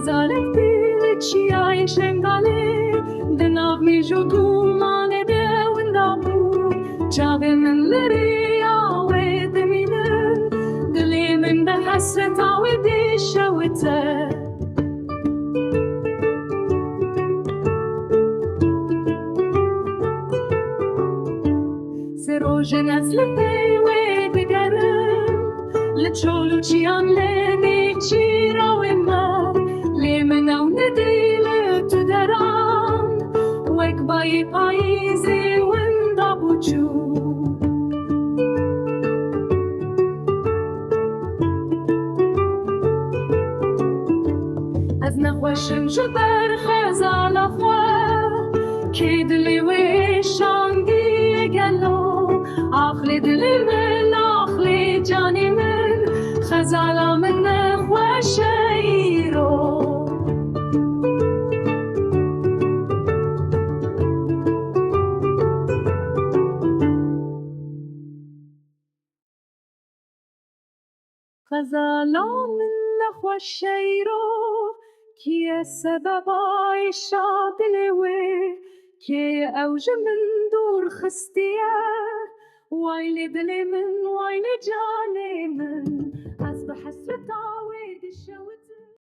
غزالك بيلتشي عايشن قالي دناف ميجوتو ماني بيوين دابو جابي من لريا ويدمينن دلي من بحسرة ودي شوته سروجنا سلبي ويدقرم لتشولو تشيان لني تشيرا وما لمنا ونديل تدران ويك باي بايزي وندابوچو از نخوشم جبر خزال خواه که دلی ویشانگی گلو آخلی دلی من آخلی جانی من خزالا من نخوشیرو خزالا من نخوشیرو که سببای شادلوی که اوج من دور خستیه وایلی دلی من وایلی جانی من